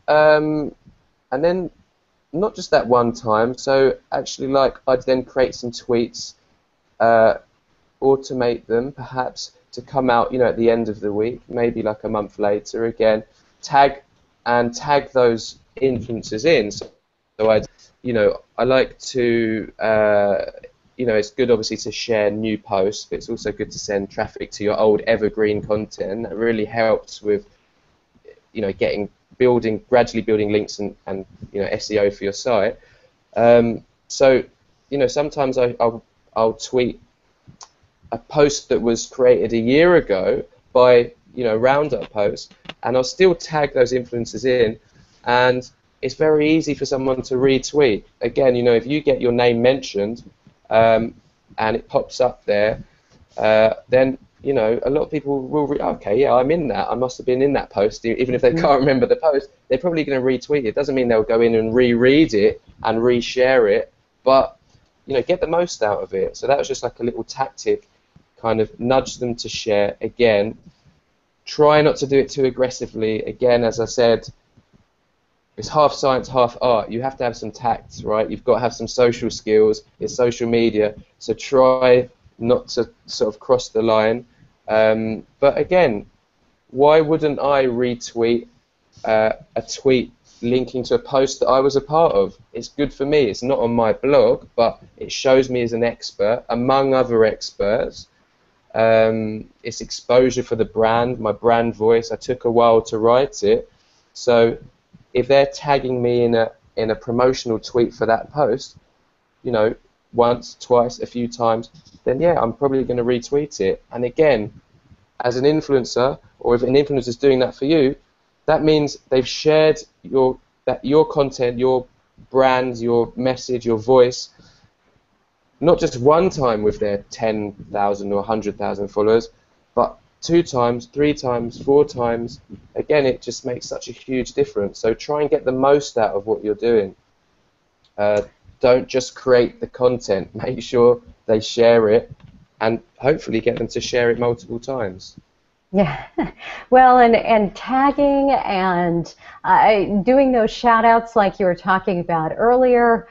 not just that one time, so actually I'd then create some tweets, automate them perhaps to come out at the end of the week, maybe like a month later, again, tag those influencers in. So I like to, it's good obviously to share new posts, but it's also good to send traffic to your old evergreen content. That really helps with gradually building links and SEO for your site. So sometimes I'll tweet a post that was created a year ago by, Roundup post, and I'll still tag those influencers in, and it's very easy for someone to retweet. Again, if you get your name mentioned and it pops up there, then a lot of people will, okay, yeah, I'm in that. I must have been in that post, even if they can't remember the post. They're probably going to retweet it. Doesn't mean they'll go in and reread it and reshare it, but get the most out of it. So that was just like a little tactic, kind of nudge them to share. Again, try not to do it too aggressively. Again, as I said, it's half science, half art. You have to have some tact, right? You've got to have some social skills. It's social media, so try not to sort of cross the line. But again, why wouldn't I retweet a tweet linking to a post that I was a part of? It's good for me. It's not on my blog, but it shows me as an expert among other experts. It's exposure for the brand, my brand voice. I took a while to write it, so if they're tagging me in a promotional tweet for that post, once, twice, a few times, then yeah, I'm probably going to retweet it. And again, as an influencer, or if an influencer is doing that for you, that means they've shared your content, your brand, your message, your voice, not just one time with their 10,000 or 100,000 followers, but 2 times, 3 times, 4 times. Again, it just makes such a huge difference. So try and get the most out of what you're doing. Don't just create the content. Make sure they share it, and hopefully get them to share it multiple times. Yeah, well, and tagging and doing those shout-outs like you were talking about earlier,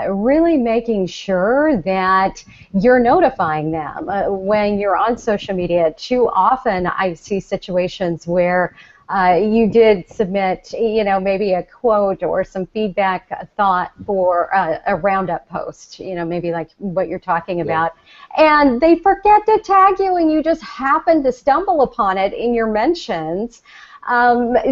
really making sure that you're notifying them when you're on social media. Too often I see situations where you did submit, maybe a quote or some feedback thought for a Roundup post, maybe like what you're talking about, and they forget to tag you, and you just happen to stumble upon it in your mentions.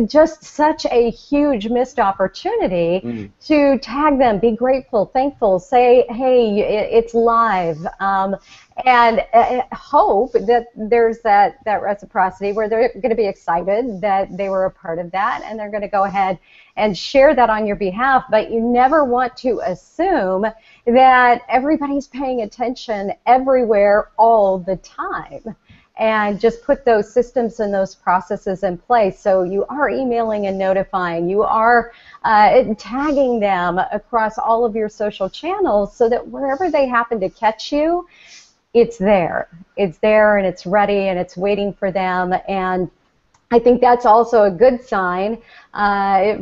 Just such a huge missed opportunity to tag them, be grateful, thankful, say, hey, it's live, and hope that there's that reciprocity where they're going to be excited that they were a part of that, and they're going to go ahead and share that on your behalf. But you never want to assume that everybody's paying attention everywhere all the time. And just put those systems and those processes in place. So you are emailing and notifying. You are tagging them across all of your social channels so that wherever they happen to catch you, it's there. It's there, and it's ready, and it's waiting for them. And I think that's also a good sign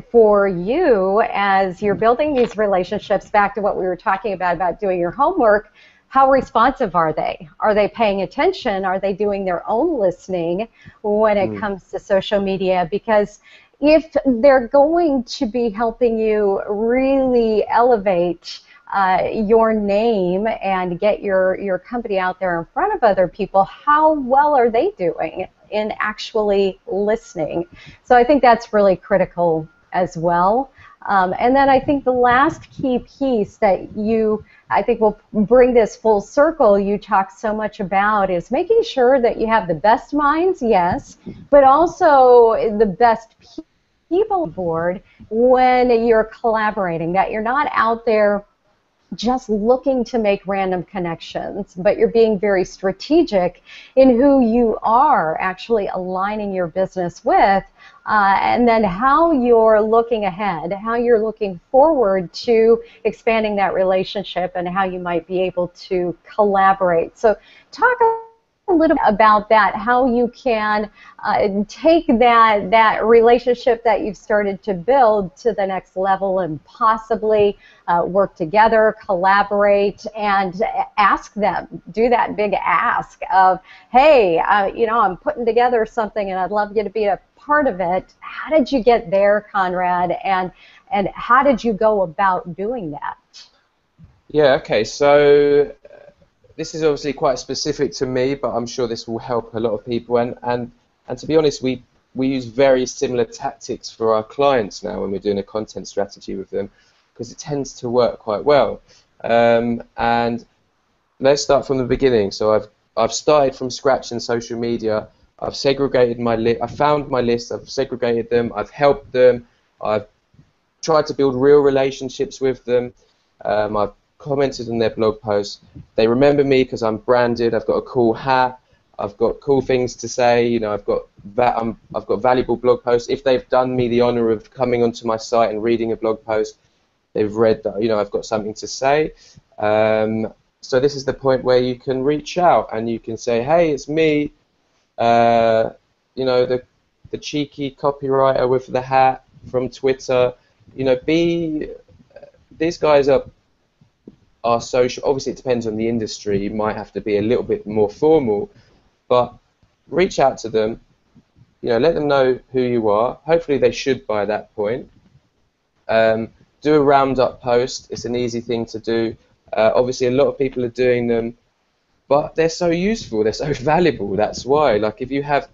for you as you're building these relationships. Back to what we were talking about doing your homework. How responsive are they? Are they paying attention? Are they doing their own listening when it comes to social media? Because if they're going to be helping you really elevate your name and get your company out there in front of other people, how well are they doing in actually listening? So I think that's really critical as well. And then I think the last key piece that I think will bring this full circle, you talk so much about, is making sure that you have the best minds, yes, but also the best people on board when you're collaborating, that you're not out there just looking to make random connections, but you're being very strategic in who you are actually aligning your business with, and then how you're looking ahead, how you're looking forward to expanding that relationship, and how you might be able to collaborate. So talk a little bit about that, how you can take that relationship that you've started to build to the next level, and possibly work together, collaborate, and ask them, do that big ask of, hey, I'm putting together something and I'd love you to be a part of it. How did you get there, Konrad, and how did you go about doing that? Yeah, okay, so this is obviously quite specific to me, but I'm sure this will help a lot of people. And to be honest, we use very similar tactics for our clients now when we're doing a content strategy with them, because it tends to work quite well. And let's start from the beginning. So I've started from scratch in social media. I've segregated my list. I found my list. I've segregated them. I've helped them. I've tried to build real relationships with them. I've commented on their blog posts. They remember me because I'm branded. I've got a cool hat. I've got cool things to say. You know, I've got valuable blog posts. If they've done me the honor of coming onto my site and reading a blog post, they've read that, you know, I've got something to say. So this is the point where you can reach out and you can say, hey, it's me, you know, the cheeky copywriter with the hat from Twitter. You know, these guys are social. Obviously, it depends on the industry. You might have to be a little bit more formal, but reach out to them. You know, let them know who you are. Hopefully, they should by that point. Do a roundup post. It's an easy thing to do. Obviously, a lot of people are doing them, but they're so useful. They're so valuable. That's why. Like, if you have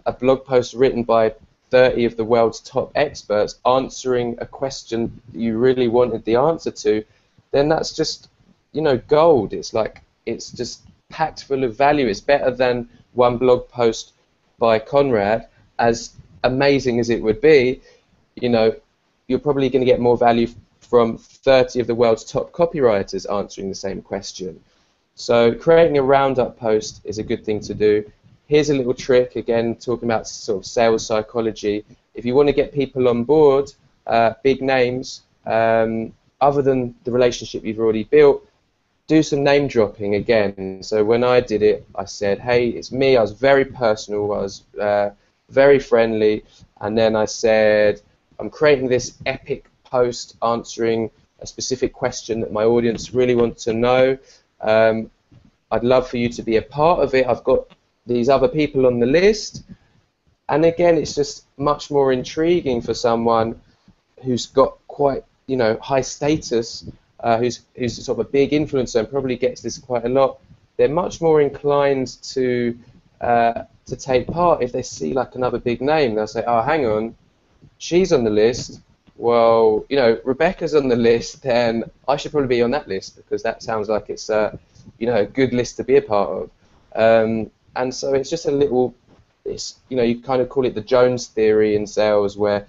a blog post written by 30 of the world's top experts answering a question you really wanted the answer to, then that's just, you know, gold. It's like, it's just packed full of value. It's better than one blog post by Konrad. As amazing as it would be, you know, you're probably going to get more value from 30 of the world's top copywriters answering the same question. So creating a roundup post is a good thing to do. Here's a little trick, again, talking about sort of sales psychology. If you want to get people on board, big names, other than the relationship you've already built, do some name dropping again. So when I did it, I said, hey, it's me. I was very personal. I was very friendly. And then I said, I'm creating this epic post answering a specific question that my audience really wants to know. I'd love for you to be a part of it. I've got these other people on the list. And again, it's just much more intriguing for someone who's got quite, you know, high status, who's sort of a big influencer and probably gets this quite a lot. They're much more inclined to take part if they see like another big name. They'll say, oh, hang on, she's on the list. Well, you know, Rebecca's on the list, then I should probably be on that list because that sounds like it's you know, a good list to be a part of. And so it's just a little, it's, you know, you kind of call it the Jones theory in sales, where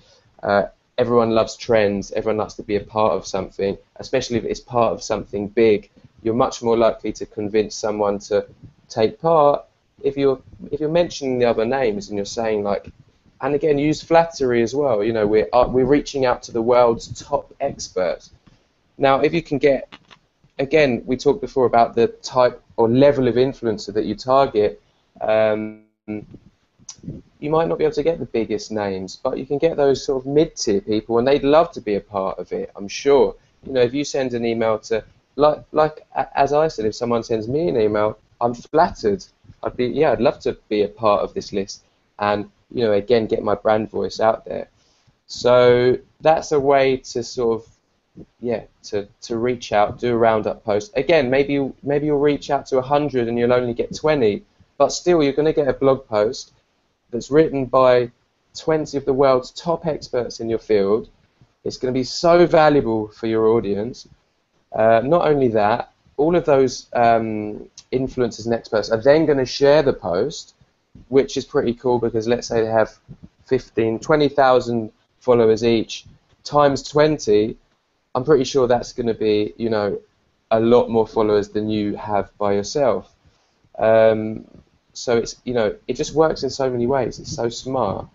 everyone loves trends, everyone likes to be a part of something, especially if it's part of something big. You're much more likely to convince someone to take part if you're mentioning the other names and you're saying like, and again, use flattery as well. You know, we're reaching out to the world's top experts. Now, if you can get, again, we talked before about the type or level of influencer that you target. You might not be able to get the biggest names, but you can get those sort of mid-tier people, and they'd love to be a part of it, I'm sure. You know, if you send an email to, like as I said, if someone sends me an email, I'm flattered. I'd love to be a part of this list, and, you know, again, get my brand voice out there. So that's a way to sort of, yeah, to reach out, do a roundup post. Again, maybe you'll reach out to 100 and you'll only get 20, but still you're going to get a blog post that's written by 20 of the world's top experts in your field. It's going to be so valuable for your audience. Not only that, all of those influencers and experts are then going to share the post, which is pretty cool because let's say they have 20,000 followers each, times 20, I'm pretty sure that's going to be, you know, a lot more followers than you have by yourself. So it's, you know, it just works in so many ways. It's so smart.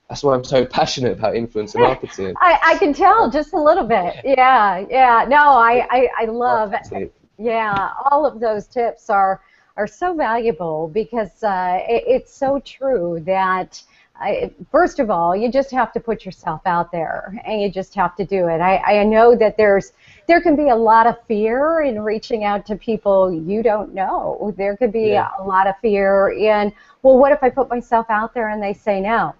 That's why I'm so passionate about influencer marketing. I can tell just a little bit. Yeah. No, I love it. Yeah, all of those tips are so valuable because it's so true that first of all, you just have to put yourself out there and you just have to do it. I know that there can be a lot of fear in reaching out to people you don't know. There could be a lot of fear in, well, what if I put myself out there and they say no?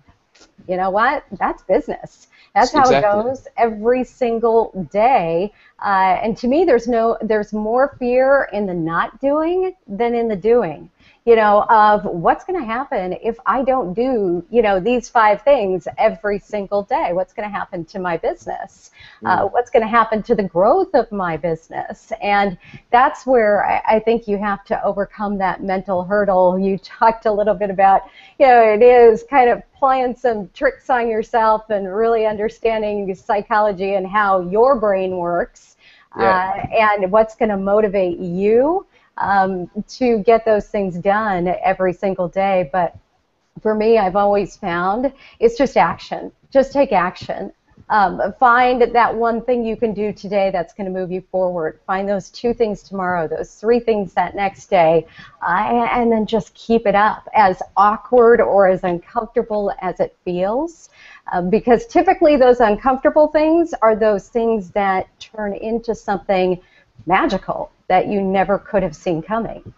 You know what? That's business. That's how it goes every single day. And to me, there's more fear in the not doing than in the doing. of what's going to happen if I don't do, these 5 things every single day. What's going to happen to my business? What's going to happen to the growth of my business? And that's where I think you have to overcome that mental hurdle. You talked a little bit about, it is kind of playing some tricks on yourself and really understanding psychology and how your brain works, and what's going to motivate you to get those things done every single day. But for me, I've always found it's just action. Just take action. Find that one thing you can do today that's going to move you forward. Find those 2 things tomorrow, those 3 things that next day, and then just keep it up, as awkward or as uncomfortable as it feels. Because typically those uncomfortable things are those things that turn into something magical that you never could have seen coming.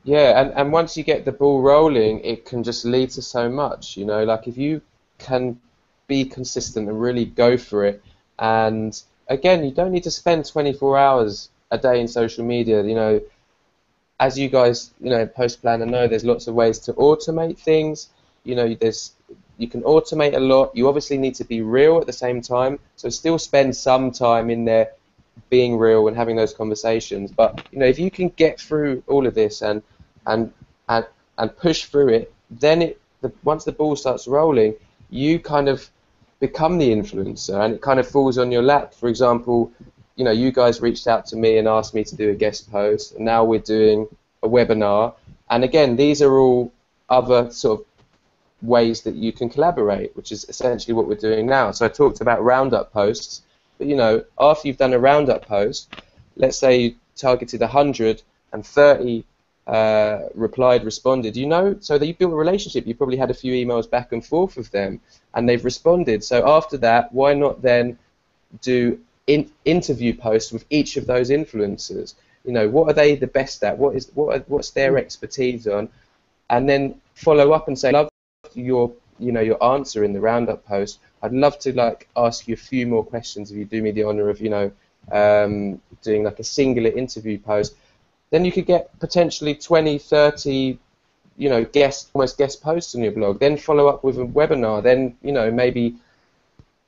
Yeah, and once you get the ball rolling, it can just lead to so much, like if you can be consistent and really go for it. And again, you don't need to spend 24 hours a day in social media. As you guys, post planner know, there's lots of ways to automate things. You can automate a lot. You obviously need to be real at the same time. So still spend some time in there being real and having those conversations. But if you can get through all of this and push through it, then once the ball starts rolling, you kind of become the influencer, and it kind of falls on your lap. For example, you guys reached out to me and asked me to do a guest post, and now we're doing a webinar. And again, these are all other sort of ways that you can collaborate, which is essentially what we're doing now. So I talked about roundup posts, but after you've done a roundup post, let's say you targeted 130 replied, responded, so that you built a relationship. You probably had a few emails back and forth with them, and they've responded. So after that, why not then do interview posts with each of those influencers? What are they the best at? What's their expertise on? And then follow up and say, love your answer in the roundup post. I'd love to ask you a few more questions if you do me the honor of doing like a singular interview post. Then you could get potentially 20, 30, almost guest posts on your blog. Then follow up with a webinar. Then, maybe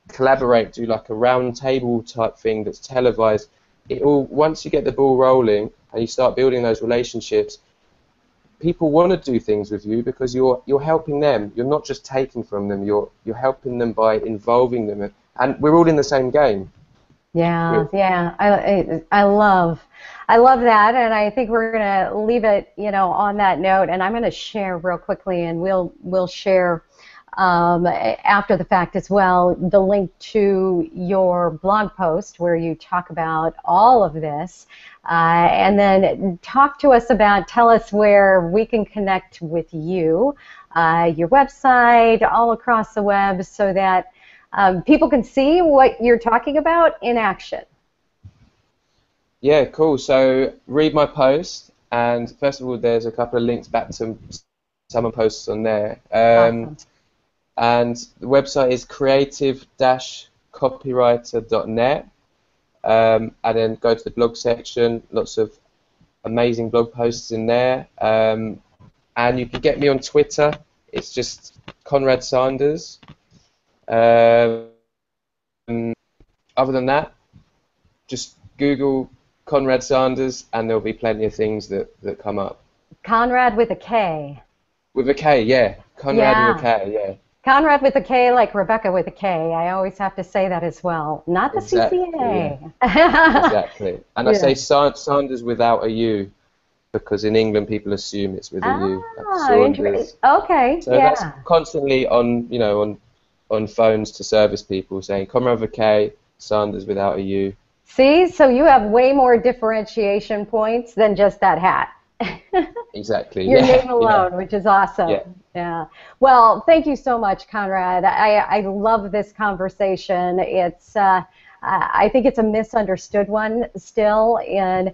collaborate, do like a round table type thing that's televised. Once you get the ball rolling and you start building those relationships, people want to do things with you because you're helping them. You're not just taking from them. You're helping them by involving them, and we're all in the same game. Yeah. I love that, and I think we're going to leave it, on that note. And I'm going to share real quickly, and we'll share after the fact as well the link to your blog post where you talk about all of this, and then tell us where we can connect with you, your website, all across the web, so that people can see what you're talking about in action. Yeah, cool. So read my post, and first of all, there's a couple of links back to some posts on there. Awesome. And the website is creative-copywriter.net. And then go to the blog section. Lots of amazing blog posts in there. And you can get me on Twitter. It's just Konrad Sanders. Other than that, just Google Konrad Sanders, and there'll be plenty of things that come up. Konrad with a K. With a K, yeah. Konrad with a K, yeah. Konrad with a K, like Rebecca with a K. I always have to say that as well. Not the CCA. Yeah. Exactly. And I say Sanders without a U, because in England people assume it's with a U. Interesting. Okay, so that's constantly on phones to service people saying Konrad with a K, Sanders without a U. See, so you have way more differentiation points than just that hat. Exactly. Your name alone, which is awesome. Yeah. Well, thank you so much, Konrad. I love this conversation. It's I think it's a misunderstood one still, and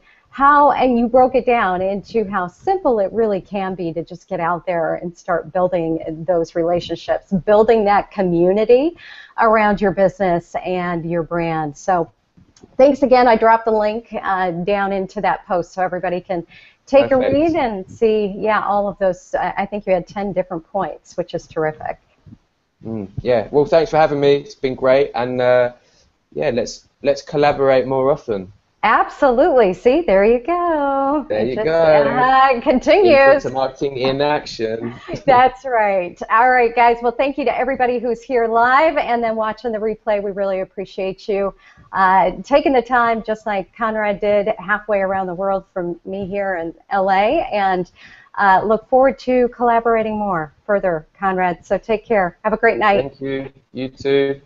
you broke it down into how simple it really can be to just get out there and start building those relationships, building that community around your business and your brand. So thanks again. I dropped the link down into that post so everybody can take a Perfect. read and see, yeah, all of those. I think you had 10 different points, which is terrific. Yeah, well, thanks for having me. It's been great, and yeah, let's collaborate more often. Absolutely. See, there you go. There It you just go. continues. Influencer marketing in action. That's right. All right, guys. Well, thank you to everybody who's here live and then watching the replay. We really appreciate you taking the time, just like Konrad did, halfway around the world from me here in LA, and look forward to collaborating more further, Konrad. So take care. Have a great night. Thank you. You too.